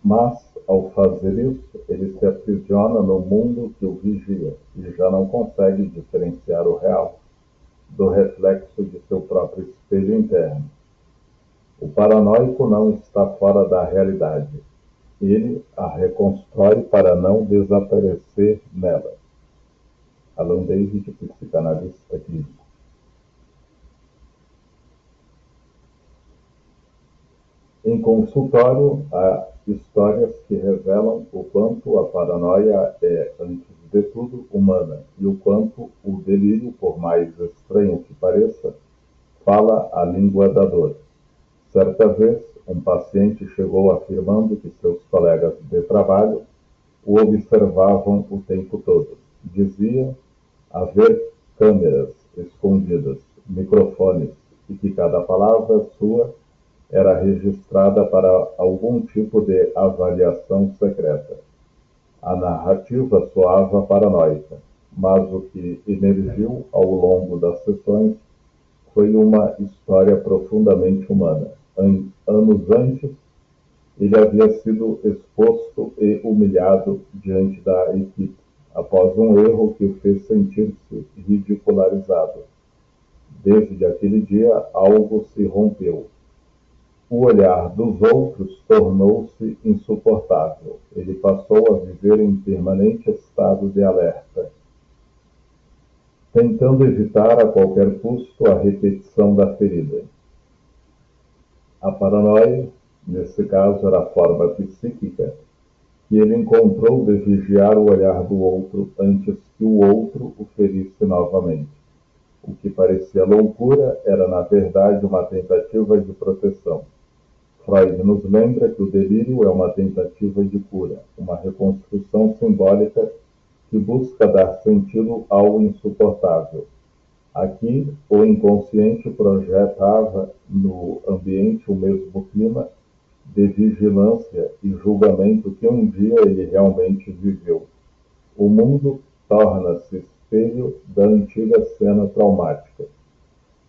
Mas, ao fazer isso, ele se aprisiona no mundo que o vigia e já não consegue diferenciar o real do reflexo de seu próprio espelho interno. O paranoico não está fora da realidade. Ele a reconstrói para não desaparecer nela. Alan David, psicanalista clínico. Em consultório, há histórias que revelam o quanto a paranoia é, antes de tudo, humana e o quanto o delírio, por mais estranho que pareça, fala a língua da dor. Certa vez, um paciente chegou afirmando que seus colegas de trabalho o observavam o tempo todo. Dizia haver câmeras escondidas, microfones, e que cada palavra sua era registrada para algum tipo de avaliação secreta. A narrativa soava paranoica, mas o que emergiu ao longo das sessões foi uma história profundamente humana. Anos antes, ele havia sido exposto e humilhado diante da equipe, após um erro que o fez sentir-se ridicularizado. Desde aquele dia, algo se rompeu. O olhar dos outros tornou-se insuportável. Ele passou a viver em permanente estado de alerta, tentando evitar a qualquer custo a repetição da ferida. A paranoia, nesse caso, era a forma psíquica que ele encontrou de vigiar o olhar do outro antes que o outro o ferisse novamente. O que parecia loucura era, na verdade, uma tentativa de proteção. Freud nos lembra que o delírio é uma tentativa de cura, uma reconstrução simbólica que busca dar sentido ao insuportável. Aqui, o inconsciente projetava no ambiente o mesmo clima de vigilância e julgamento que um dia ele realmente viveu. O mundo torna-se espelho da antiga cena traumática.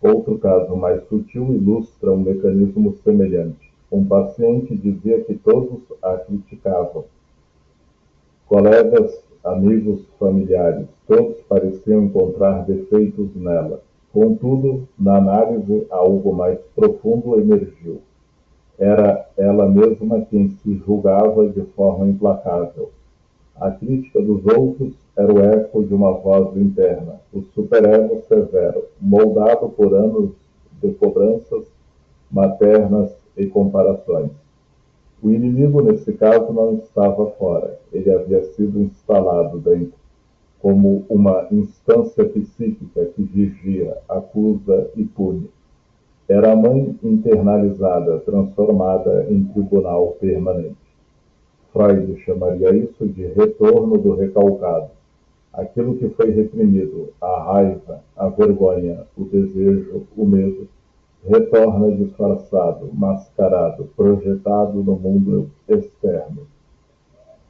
Outro caso mais sutil ilustra um mecanismo semelhante. Um paciente dizia que todos a criticavam. Colegas, amigos, familiares, todos pareciam encontrar defeitos nela. Contudo, na análise, algo mais profundo emergiu. Era ela mesma quem se julgava de forma implacável. A crítica dos outros era o eco de uma voz interna, o superego severo, moldado por anos de cobranças maternas e comparações. O inimigo, nesse caso, não estava fora. Ele havia sido instalado dentro, como uma instância psíquica que vigia, acusa e pune. Era a mãe internalizada, transformada em tribunal permanente. Freud chamaria isso de retorno do recalcado. Aquilo que foi reprimido, a raiva, a vergonha, o desejo, o medo, retorna disfarçado, mascarado, projetado no mundo externo.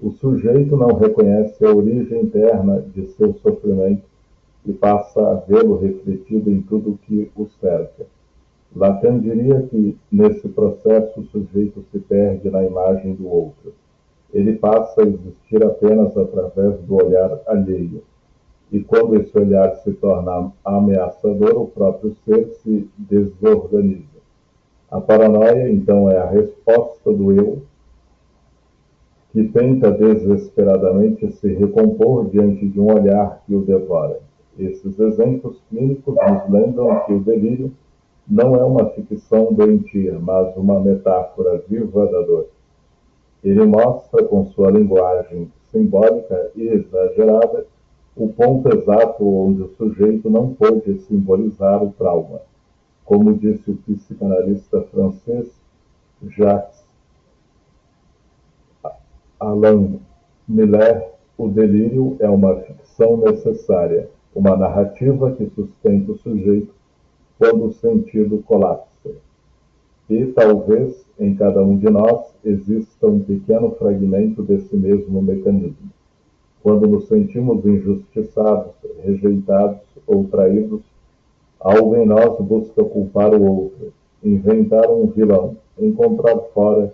O sujeito não reconhece a origem interna de seu sofrimento e passa a vê-lo refletido em tudo que o cerca. Lacan diria que, nesse processo, o sujeito se perde na imagem do outro. Ele passa a existir apenas através do olhar alheio. E quando esse olhar se torna ameaçador, o próprio ser se desorganiza. A paranoia, então, é a resposta do eu que tenta desesperadamente se recompor diante de um olhar que o devora. Esses exemplos clínicos nos lembram que o delírio não é uma ficção doentia, mas uma metáfora viva da dor. Ele mostra, com sua linguagem simbólica e exagerada, o ponto exato onde o sujeito não pôde simbolizar o trauma. Como disse o psicanalista francês Jacques Alain Miller, o delírio é uma ficção necessária, uma narrativa que sustenta o sujeito quando o sentido colapsa. E, talvez, em cada um de nós exista um pequeno fragmento desse mesmo mecanismo. Quando nos sentimos injustiçados, rejeitados ou traídos, algo em nós busca culpar o outro, inventar um vilão, encontrar fora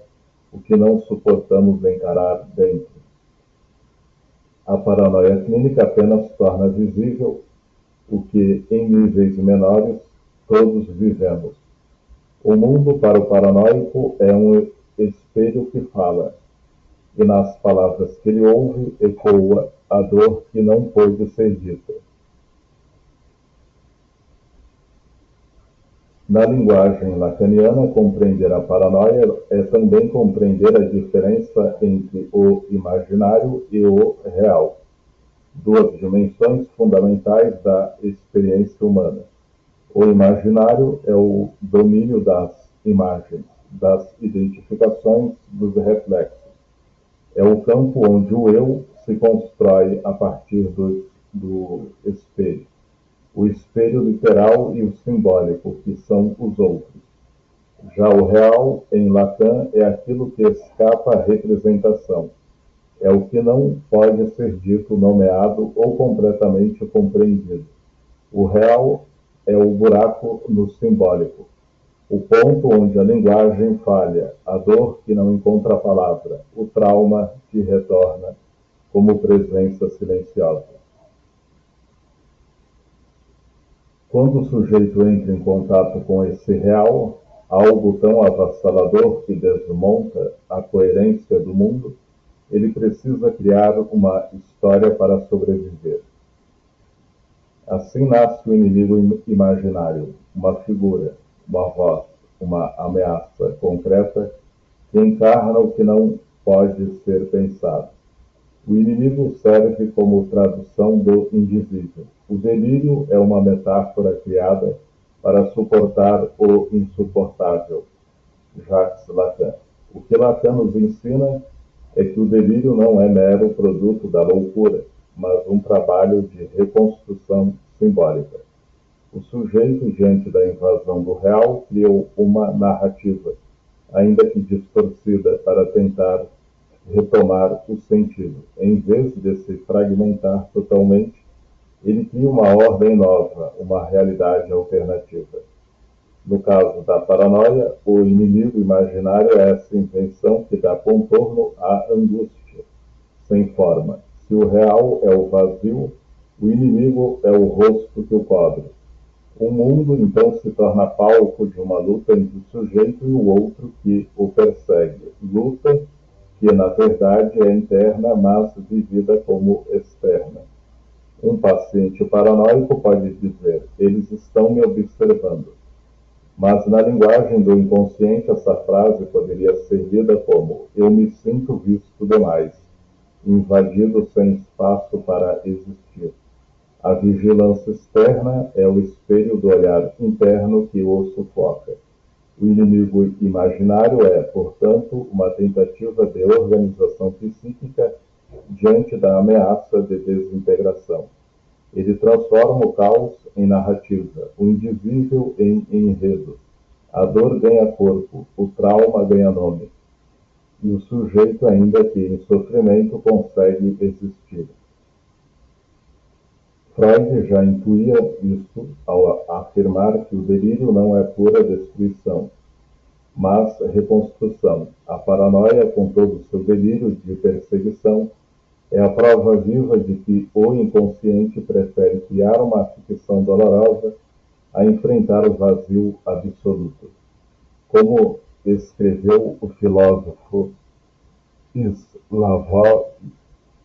o que não suportamos encarar dentro. A paranoia clínica apenas torna visível o que, em níveis menores, todos vivemos. O mundo, para o paranoico, é um espelho que fala, e nas palavras que ele ouve ecoa a dor que não pôde ser dita. Na linguagem lacaniana, compreender a paranoia é também compreender a diferença entre o imaginário e o real, duas dimensões fundamentais da experiência humana. O imaginário é o domínio das imagens, das identificações, dos reflexos. É o campo onde o eu se constrói a partir do espelho. O espelho literal e o simbólico, que são os outros. Já o real, em Lacan, é aquilo que escapa à representação. É o que não pode ser dito, nomeado ou completamente compreendido. O real é o buraco no simbólico, o ponto onde a linguagem falha, a dor que não encontra a palavra, o trauma que retorna como presença silenciosa. Quando o sujeito entra em contato com esse real, algo tão avassalador que desmonta a coerência do mundo, ele precisa criar uma história para sobreviver. Assim nasce o inimigo imaginário, uma figura, uma voz, uma ameaça concreta que encarna o que não pode ser pensado. O inimigo serve como tradução do indizível. O delírio é uma metáfora criada para suportar o insuportável. Jacques Lacan. O que Lacan nos ensina é que o delírio não é mero produto da loucura, mas um trabalho de reconstrução simbólica. O sujeito, diante da invasão do real, criou uma narrativa, ainda que distorcida, para tentar retomar o sentido. Em vez de se fragmentar totalmente, ele cria uma ordem nova, uma realidade alternativa. No caso da paranoia, o inimigo imaginário é essa invenção que dá contorno à angústia, sem forma. Se o real é o vazio, o inimigo é o rosto que o cobre. O mundo, então, se torna palco de uma luta entre o sujeito e o outro que o persegue. Luta que, na verdade, é interna, mas vivida como externa. Um paciente paranoico pode dizer, eles estão me observando. Mas, na linguagem do inconsciente, essa frase poderia ser lida como, eu me sinto visto demais, invadido sem espaço para existir. A vigilância externa é o espelho do olhar interno que o sufoca. O inimigo imaginário é, portanto, uma tentativa de organização psíquica diante da ameaça de desintegração. Ele transforma o caos em narrativa, o indizível em enredo. A dor ganha corpo, o trauma ganha nome. E o sujeito, ainda que em sofrimento, consegue existir. Freud já intuía isso ao afirmar que o delírio não é pura destruição, mas reconstrução. A paranoia, com todo o seu delírio de perseguição, é a prova viva de que o inconsciente prefere criar uma ficção dolorosa a enfrentar o vazio absoluto. Como escreveu o filósofo Slavoj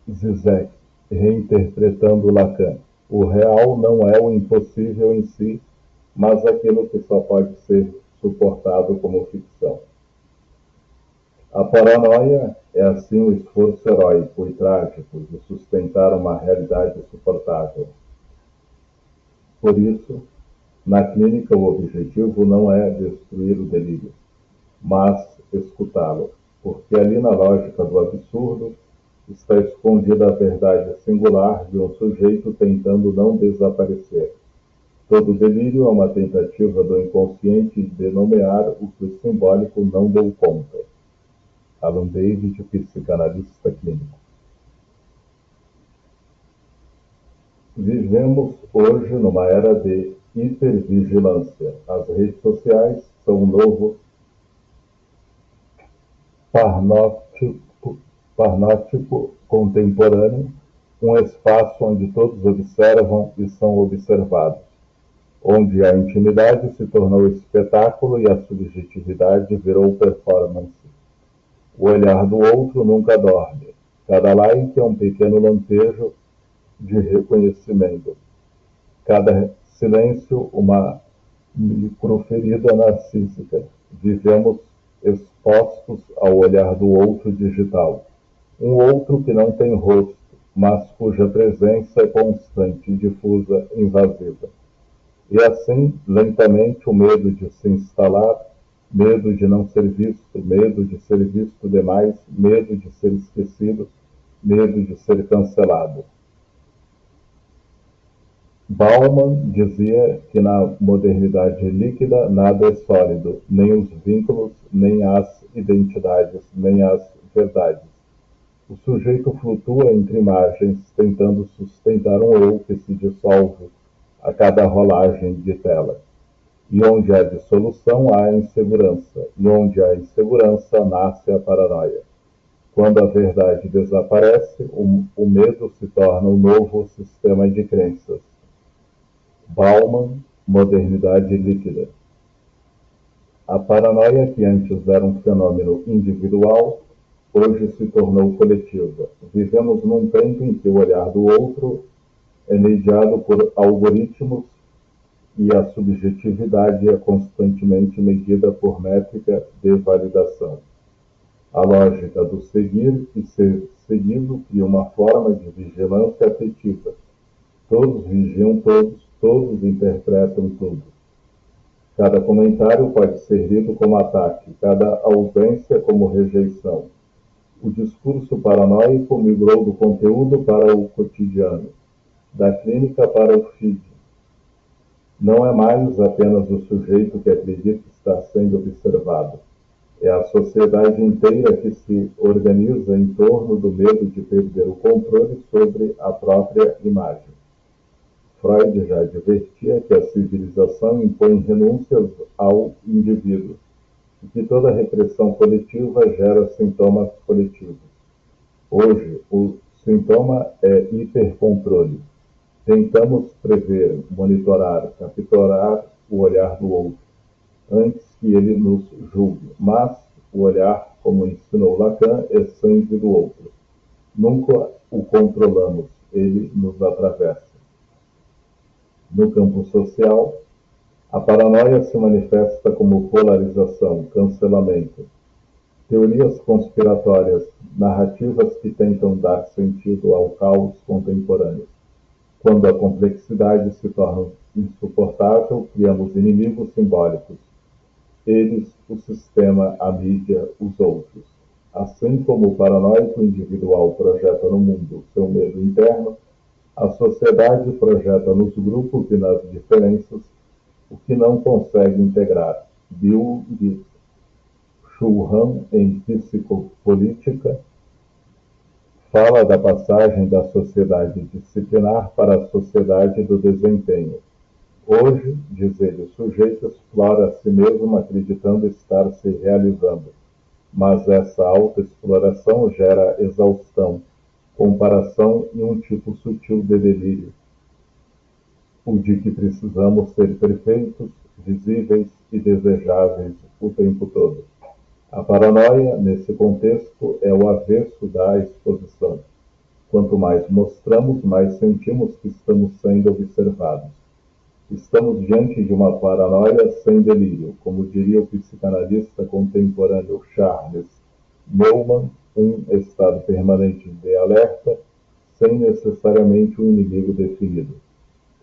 Zizek, reinterpretando Lacan, o real não é o impossível em si, mas aquilo que só pode ser suportado como ficção. A paranoia é assim o esforço heróico e trágico de sustentar uma realidade suportável. Por isso, na clínica o objetivo não é destruir o delírio, mas escutá-lo, porque ali na lógica do absurdo está escondida a verdade singular de um sujeito tentando não desaparecer. Todo delírio é uma tentativa do inconsciente de nomear o que o simbólico não deu conta. Alan David, psicanalista clínico. Vivemos hoje numa era de hipervigilância. As redes sociais são um novo Parnótipo, parnótipo contemporâneo, um espaço onde todos observam e são observados, onde a intimidade se tornou espetáculo e a subjetividade virou performance. O olhar do outro nunca dorme. Cada like é um pequeno lampejo de reconhecimento. Cada silêncio, uma microferida narcísica. Vivemos expostos ao olhar do outro digital. Um outro que não tem rosto, mas cuja presença é constante, difusa, invasiva. E assim, lentamente, o medo de se instalar, medo de não ser visto, medo de ser visto demais, medo de ser esquecido, medo de ser cancelado. Bauman dizia que na modernidade líquida nada é sólido, nem os vínculos, nem as identidades, nem as verdades. O sujeito flutua entre imagens, tentando sustentar um eu que se dissolve a cada rolagem de tela. E onde há dissolução, há insegurança. E onde há insegurança, nasce a paranoia. Quando a verdade desaparece, o medo se torna um novo sistema de crenças. Bauman, modernidade líquida. A paranoia, que antes era um fenômeno individual, hoje se tornou coletiva. Vivemos num tempo em que o olhar do outro é mediado por algoritmos e a subjetividade é constantemente medida por métrica de validação. A lógica do seguir e ser seguido cria uma forma de vigilância afetiva. Todos vigiam todos, todos interpretam tudo. Cada comentário pode ser lido como ataque, cada ausência como rejeição. O discurso paranoico migrou do conteúdo para o cotidiano, da clínica para o feed. Não é mais apenas o sujeito que acredita estar sendo observado. É a sociedade inteira que se organiza em torno do medo de perder o controle sobre a própria imagem. Freud já advertia que a civilização impõe renúncias ao indivíduo e que toda repressão coletiva gera sintomas coletivos. Hoje, o sintoma é hipercontrole. Tentamos prever, monitorar, capturar o olhar do outro, antes que ele nos julgue. Mas o olhar, como ensinou Lacan, é sempre do outro. Nunca o controlamos, ele nos atravessa. No campo social, a paranoia se manifesta como polarização, cancelamento, teorias conspiratórias, narrativas que tentam dar sentido ao caos contemporâneo. Quando a complexidade se torna insuportável, criamos inimigos simbólicos. Eles, o sistema, a mídia, os outros. Assim como o paranoico individual projeta no mundo seu medo interno, a sociedade projeta nos grupos e nas diferenças o que não consegue integrar. Byung-Chul Han, em Psicopolítica, fala da passagem da sociedade disciplinar para a sociedade do desempenho. Hoje, diz ele, o sujeito explora a si mesmo acreditando estar se realizando, mas essa autoexploração gera exaustão, comparação e um tipo sutil de delírio, o de que precisamos ser perfeitos, visíveis e desejáveis o tempo todo. A paranoia, nesse contexto, é o avesso da exposição. Quanto mais mostramos, mais sentimos que estamos sendo observados. Estamos diante de uma paranoia sem delírio, como diria o psicanalista contemporâneo Charles Neumann, um estado permanente de alerta, sem necessariamente um inimigo definido.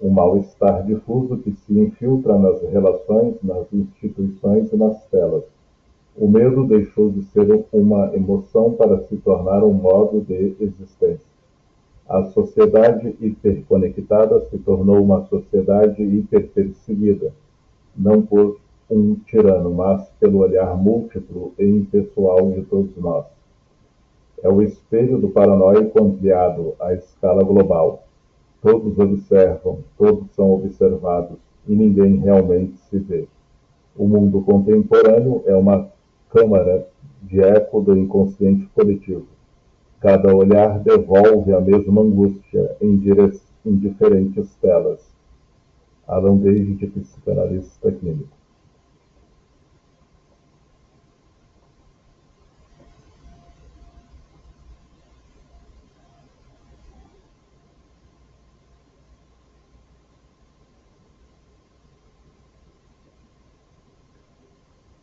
Um mal-estar difuso que se infiltra nas relações, nas instituições e nas telas. O medo deixou de ser uma emoção para se tornar um modo de existência. A sociedade hiperconectada se tornou uma sociedade hiperperseguida, não por um tirano, mas pelo olhar múltiplo e impessoal de todos nós. É o espelho do paranoico ampliado à escala global. Todos observam, todos são observados, e ninguém realmente se vê. O mundo contemporâneo é uma câmara de eco do inconsciente coletivo. Cada olhar devolve a mesma angústia em diferentes telas. Alan David, psicanalista clínico.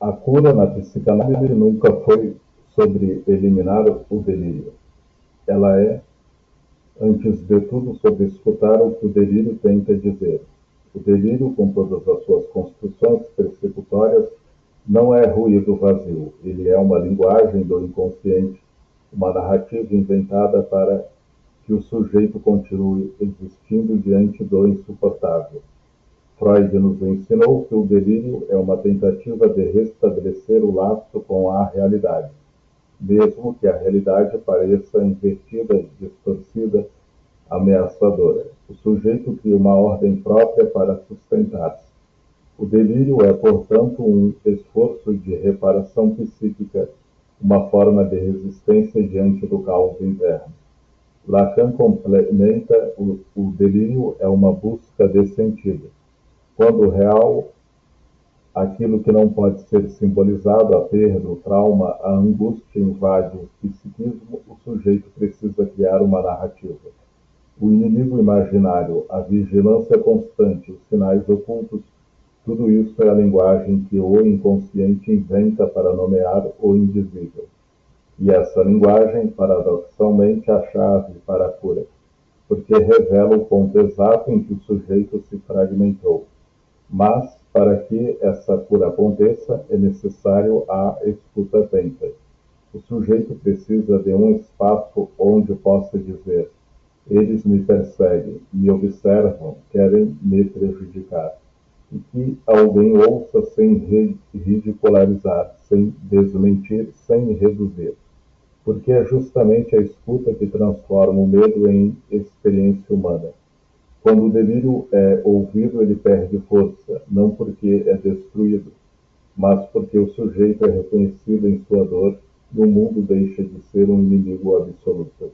A cura na psicanálise nunca foi sobre eliminar o delírio. Ela é, antes de tudo, sobre escutar o que o delírio tenta dizer. O delírio, com todas as suas construções persecutórias, não é ruído vazio. Ele é uma linguagem do inconsciente, uma narrativa inventada para que o sujeito continue existindo diante do insuportável. Freud nos ensinou que o delírio é uma tentativa de restabelecer o laço com a realidade, mesmo que a realidade pareça invertida, distorcida, ameaçadora. O sujeito cria uma ordem própria para sustentar-se. O delírio é, portanto, um esforço de reparação psíquica, uma forma de resistência diante do caos interno. Lacan complementa: o delírio é uma busca de sentido. Quando real, aquilo que não pode ser simbolizado, a perda, o trauma, a angústia invade o psiquismo, o sujeito precisa criar uma narrativa. O inimigo imaginário, a vigilância constante, os sinais ocultos, tudo isso é a linguagem que o inconsciente inventa para nomear o invisível. E essa linguagem, paradoxalmente, é a chave para a cura, porque revela o ponto exato em que o sujeito se fragmentou. Mas, para que essa cura aconteça, é necessário a escuta atenta. O sujeito precisa de um espaço onde possa dizer: eles me perseguem, me observam, querem me prejudicar. E que alguém ouça sem ridicularizar, sem desmentir, sem reduzir. Porque é justamente a escuta que transforma o medo em experiência humana. Quando o delírio é ouvido, ele perde força, não porque é destruído, mas porque o sujeito é reconhecido em sua dor e o mundo deixa de ser um inimigo absoluto.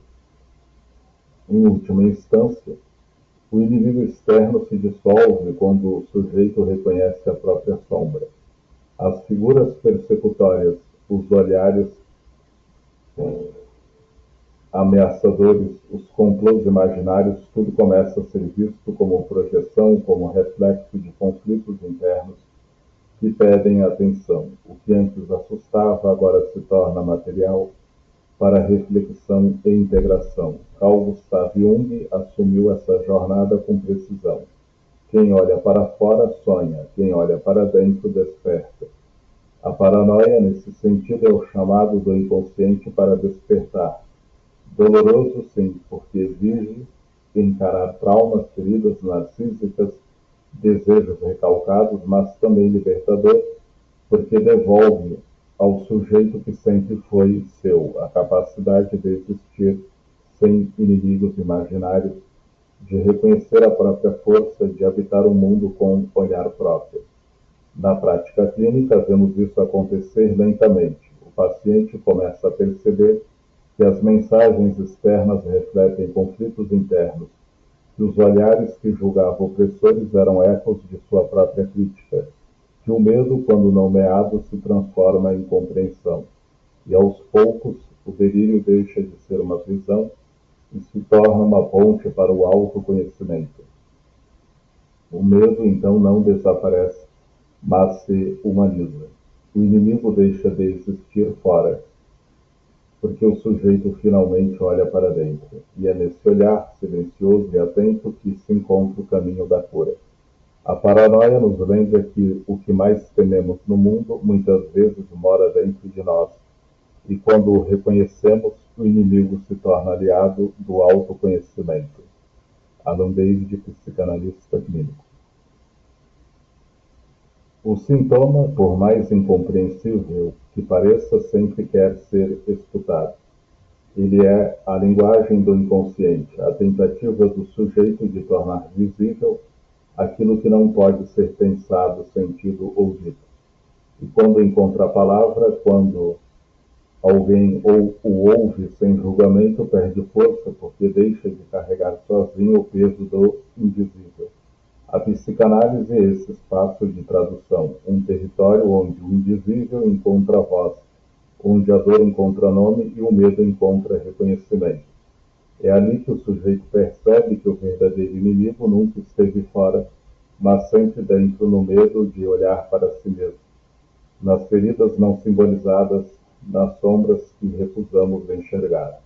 Em última instância, o inimigo externo se dissolve quando o sujeito reconhece a própria sombra. As figuras persecutórias, os olhares ameaçadores, os complôs imaginários, tudo começa a ser visto como projeção, como reflexo de conflitos internos que pedem atenção. O que antes assustava agora se torna material para reflexão e integração. Carl Gustav Jung assumiu essa jornada com precisão. Quem olha para fora sonha, quem olha para dentro desperta. A paranoia, nesse sentido, é o chamado do inconsciente para despertar. Doloroso, sim, porque exige encarar traumas, feridas narcísicas, desejos recalcados, mas também libertador, porque devolve ao sujeito que sempre foi seu a capacidade de existir sem inimigos imaginários, de reconhecer a própria força, de habitar o mundo com olhar próprio. Na prática clínica, vemos isso acontecer lentamente. O paciente começa a perceber que as mensagens externas refletem conflitos internos, que os olhares que julgavam opressores eram ecos de sua própria crítica, que o medo, quando nomeado, se transforma em compreensão, e aos poucos o delírio deixa de ser uma prisão e se torna uma ponte para o autoconhecimento. O medo, então, não desaparece, mas se humaniza. O inimigo deixa de existir fora, porque o sujeito finalmente olha para dentro, e é nesse olhar silencioso e atento que se encontra o caminho da cura. A paranoia nos lembra que o que mais tememos no mundo muitas vezes mora dentro de nós, e quando o reconhecemos, o inimigo se torna aliado do autoconhecimento. Alan David, psicanalista clínico. O sintoma, por mais incompreensível que pareça, sempre quer ser escutado. Ele é a linguagem do inconsciente, a tentativa do sujeito de tornar visível aquilo que não pode ser pensado, sentido ou dito. E quando encontra a palavra, quando Alguém o ouve sem julgamento perde força porque deixa de carregar sozinho o peso do indizível. A psicanálise é esse espaço de tradução, um território onde o indizível encontra voz, onde a dor encontra nome e o medo encontra reconhecimento. É ali que o sujeito percebe que o verdadeiro inimigo nunca esteve fora, mas sempre dentro no medo de olhar para si mesmo, nas feridas não simbolizadas, nas sombras que recusamos enxergar.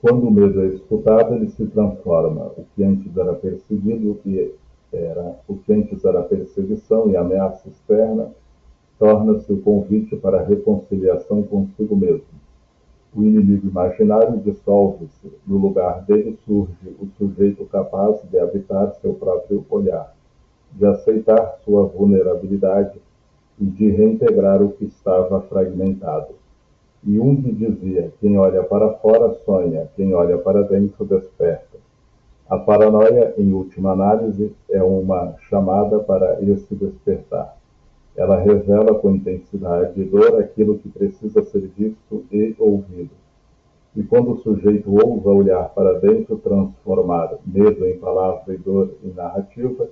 Quando o medo é escutado, ele se transforma. O que antes era perseguido, o que antes era perseguição e ameaça externa, torna-se o convite para a reconciliação consigo mesmo. O inimigo imaginário dissolve-se, no lugar dele surge o sujeito capaz de habitar seu próprio olhar, de aceitar sua vulnerabilidade e de reintegrar o que estava fragmentado. Jung dizia: quem olha para fora sonha, quem olha para dentro desperta. A paranoia, em última análise, é uma chamada para esse despertar. Ela revela com intensidade e dor aquilo que precisa ser visto e ouvido. E quando o sujeito ousa olhar para dentro, transformar medo em palavra e dor em narrativa,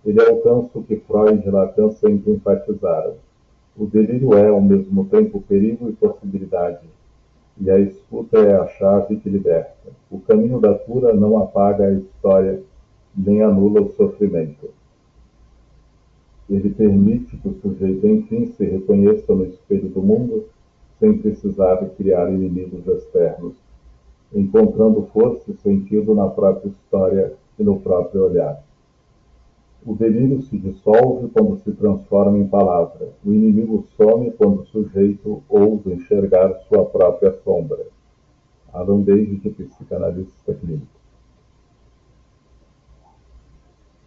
ele alcança o que Freud e Lacan sempre enfatizaram. O delírio é, ao mesmo tempo, perigo e possibilidade, e a escuta é a chave que liberta. O caminho da cura não apaga a história, nem anula o sofrimento. Ele permite que o sujeito, enfim, se reconheça no espelho do mundo, sem precisar de criar inimigos externos, encontrando força e sentido na própria história e no próprio olhar. O delírio se dissolve quando se transforma em palavra. O inimigo some quando o sujeito ousa enxergar sua própria sombra. Alan David, psicanalista clínico.